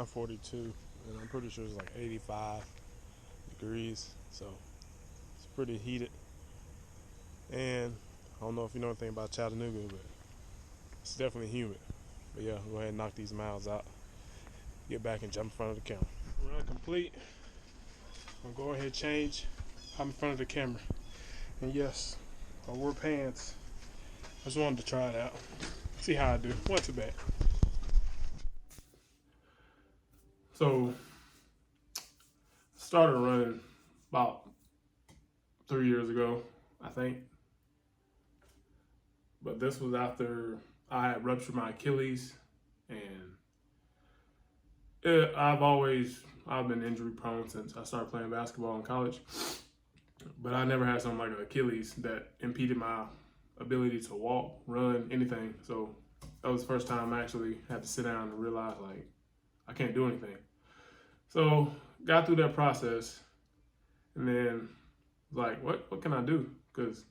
42, and I'm pretty sure it's like 85 degrees, so it's pretty heated. And I don't know if you know anything about Chattanooga, but it's definitely humid. But yeah, go ahead and knock these miles out. Get back and jump in front of the camera. Run complete. I'm gonna go ahead and change. I'm in front of the camera. And yes, I wore pants. I just wanted to try it out. See how I do. Wasn't too bad. So, started running about 3 years ago, I think. But this was after I had ruptured my Achilles, and I've been injury prone since I started playing basketball in college. But I never had something like an Achilles that impeded my ability to walk, run, anything. So that was the first time I actually had to sit down and realize like I can't do anything. So got through that process, and then like what can I do? Because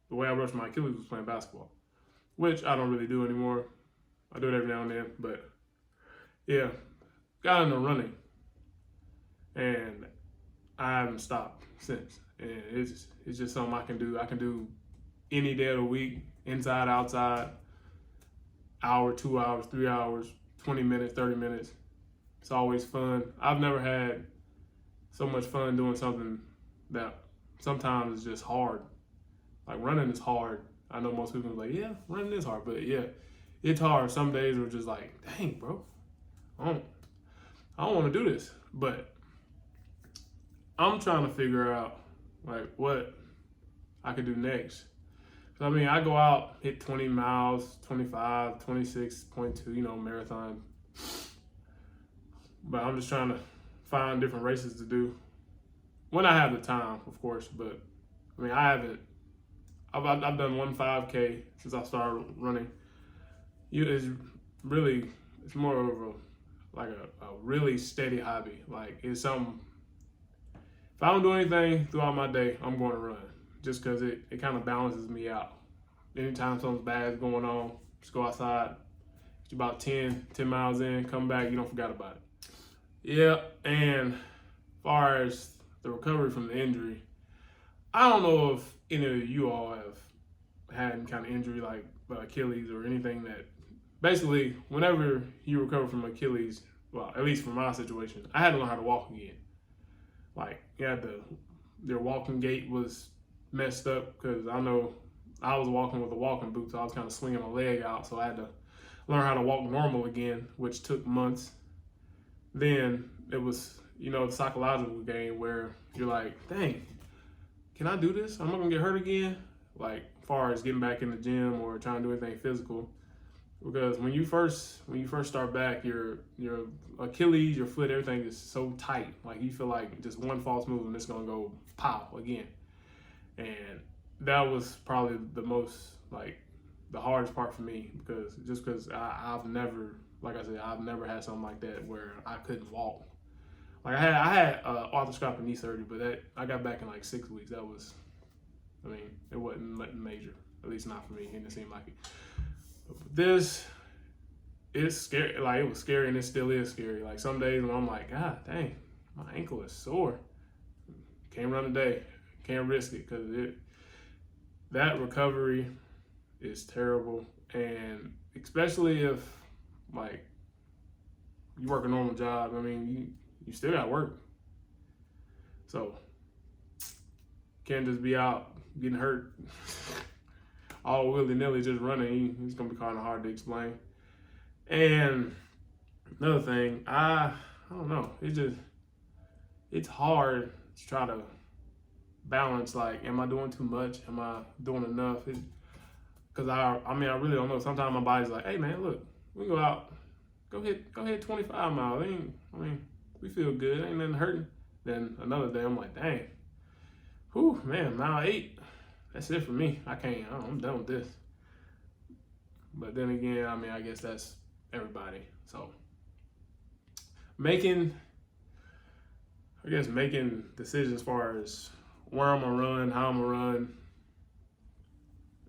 the way I ruptured my Achilles was playing basketball, which I don't really do anymore. I do it every now and then, but yeah, got into running, and I haven't stopped since. And it's just something I can do. I can do any day of the week, inside, outside, hour, 2 hours, 3 hours, 20 minutes, 30 minutes. It's always fun. I've never had so much fun doing something that sometimes is just hard. Like running is hard. I know most people are like, yeah, running is hard, but yeah, it's hard. Some days are just like, dang, bro, I don't want to do this, but I'm trying to figure out like what I could do next. So I mean, I go out, hit 20 miles, 25, 26.2, marathon. But I'm just trying to find different races to do when I have the time, of course. But I mean, I haven't. I've done one 5K since I started running. It's more of a really steady hobby. Like it's something. If I don't do anything throughout my day, I'm going to run just because it kind of balances me out. Anytime something bad is going on, just go outside. It's about 10 miles in, come back, you don't forget about it. Yeah, and as far as the recovery from the injury, I don't know if any of you all have had any kind of injury like Achilles or anything that basically whenever you recover from Achilles, well, at least for my situation, I had to learn how to walk again. Like, their walking gait was messed up because I know I was walking with a walking boot, so I was kind of swinging my leg out, so I had to learn how to walk normal again, which took months. Then it was, the psychological game where you're like, dang, can I do this? I'm not gonna get hurt again. Like, as far as getting back in the gym or trying to do anything physical, because when you first start back, your Achilles, your foot, everything is so tight. Like you feel like just one false move and it's gonna go pow again. And that was probably the hardest part for me because I've never, like I said, I've never had something like that where I couldn't walk. Like I had arthroscopic knee surgery, but that I got back in like 6 weeks. That was, it wasn't nothing major, at least not for me. It didn't seem like it. But this, it's scary. Like it was scary, and it still is scary. Like some days when I'm like, God dang, my ankle is sore. Can't run a day. Can't risk it because that recovery is terrible, and especially if like you work a normal job. You still got work, so can't just be out getting hurt all willy nilly just running. It's gonna be kind of hard to explain. And another thing, I don't know. It's hard to try to balance. Like, am I doing too much? Am I doing enough? Because I really don't know. Sometimes my body's like, hey man, look, we go out, go hit 25 miles. We feel good. Ain't nothing hurting. Then another day, I'm like, dang, whew, man, mile 8. That's it for me. I'm done with this. But then again, I guess that's everybody. So making decisions as far as where I'm gonna run, how I'm gonna run,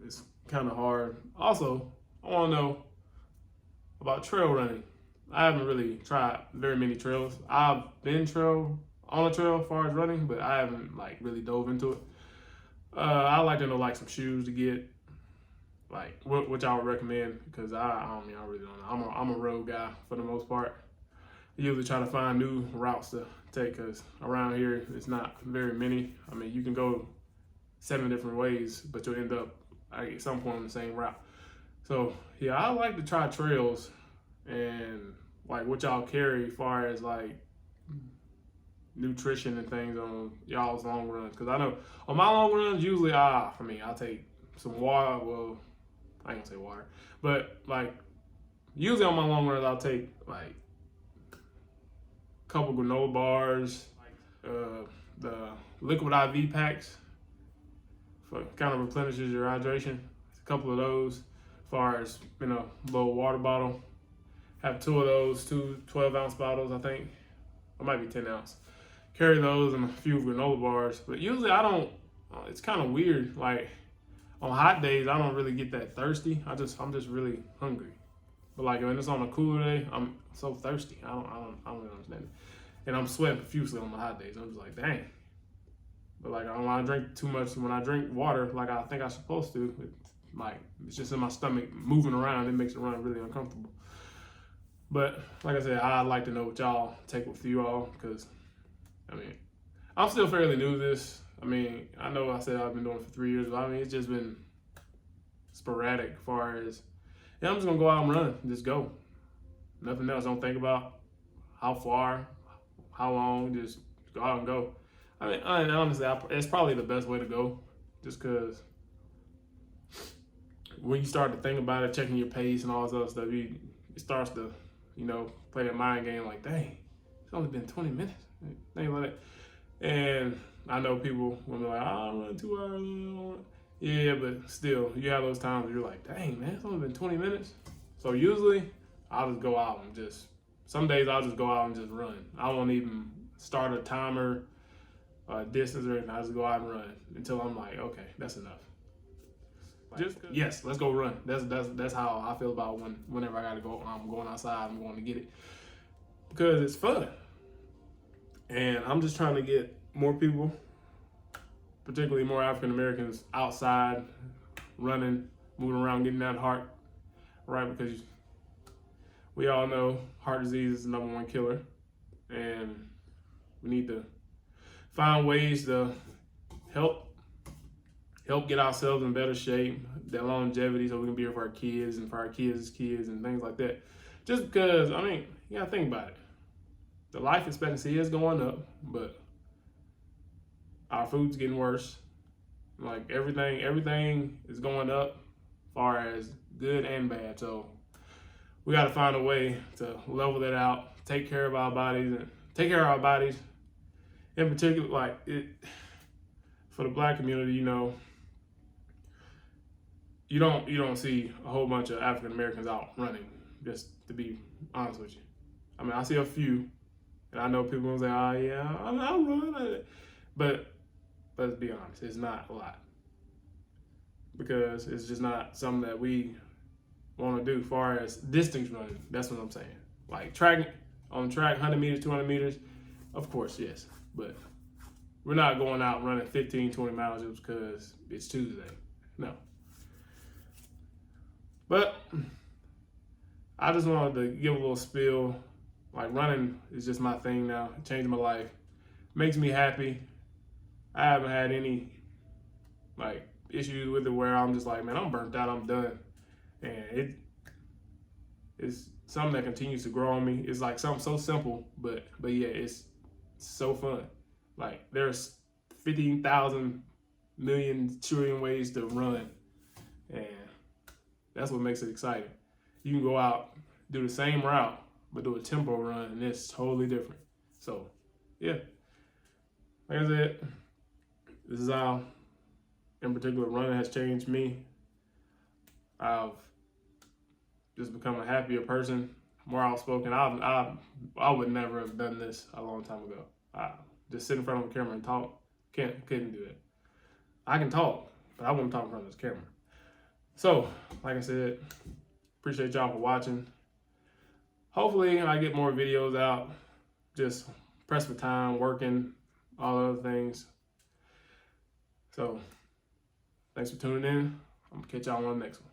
is kind of hard. Also, I want to know about trail running. I haven't really tried very many trails. I've been on a trail as far as running, but I haven't like really dove into it. I like to know like some shoes to get, like what y'all would recommend, because I really don't know. I'm a road guy for the most part. I usually try to find new routes to take, because around here it's not very many. I mean, you can go 7 different ways, but you'll end up at some point on the same route. So yeah, I like to try trails, and like what y'all carry as far as like nutrition and things on y'all's long runs. Because I know on my long runs, usually I'll take some water. Well, I ain't gonna say water, but like usually on my long runs, I'll take like a couple granola bars, the liquid IV packs for kind of replenishes your hydration. A couple of those, as far as little water bottle. Have 2 of those, 2 12-ounce bottles, I think. Or might be 10 ounce. Carry those and a few granola bars. But usually I don't, it's kind of weird. Like on hot days, I don't really get that thirsty. I'm just really hungry. But like when it's on a cooler day, I'm so thirsty. I don't really understand it. And I'm sweating profusely on the hot days. I'm just like, dang. But like when I drink too much, when I drink water like I think I'm supposed to, it's just in my stomach moving around. It makes it run really uncomfortable. But like I said, I'd like to know what y'all take with you all, because I'm still fairly new to this. I know I said I've been doing it for 3 years, but it's just been sporadic as far as, I'm just gonna go out and run, just go. Nothing else. Don't think about how far, how long, just go out and go. Honestly, it's probably the best way to go, just because when you start to think about it, checking your pace and all this other stuff, it starts to, play that mind game like, dang, it's only been 20 minutes. Things like that. And I know people will be like, I'm running 2 hours. Yeah, but still, you have those times where you're like, dang, man, it's only been 20 minutes. So usually, I'll just go out and some days I'll just go out and just run. I won't even start a timer, distance or anything. I just go out and run until I'm like, okay, that's enough. Yes, let's go run. That's how I feel about whenever I gotta go. I'm going outside. I'm going to get it because it's fun, and I'm just trying to get more people, particularly more African Americans, outside, running, moving around, getting that heart right, because we all know heart disease is the #1 killer, and we need to find ways to help get ourselves in better shape, that longevity, so we can be here for our kids and for our kids' kids and things like that. Just because, you gotta think about it. The life expectancy is going up, but our food's getting worse. Like everything is going up as far as good and bad. So we gotta find a way to level that out, take care of our bodies, in particular, for the Black community, you don't see a whole bunch of African Americans out running, just to be honest with you. I see a few, and I know people will say, oh yeah, I'll run. But let's be honest, it's not a lot. Because it's just not something that we want to do as far as distance running. That's what I'm saying. Like on track, 100 meters, 200 meters, of course, yes. But we're not going out running 15, 20 miles just because it's Tuesday. No. But I just wanted to give a little spiel. Like running is just my thing now. It changed my life. Makes me happy. I haven't had any issues with it where I'm just like, man, I'm burnt out, I'm done. And it's something that continues to grow on me. It's like something so simple, but yeah, it's so fun. Like there's 15,000 million trillion ways to run, and that's what makes it exciting. You can go out, do the same route, but do a tempo run, and it's totally different. So, yeah. Like I said, this is how, in particular, running has changed me. I've just become a happier person, more outspoken. I would never have done this a long time ago. Just sit in front of a camera and talk, couldn't do it. I can talk, but I wouldn't talk in front of this camera. So, like I said, appreciate y'all for watching. hopefully I get more videos out. Just press for time, working, all other things. So thanks for tuning in. I'm gonna catch y'all on the next one.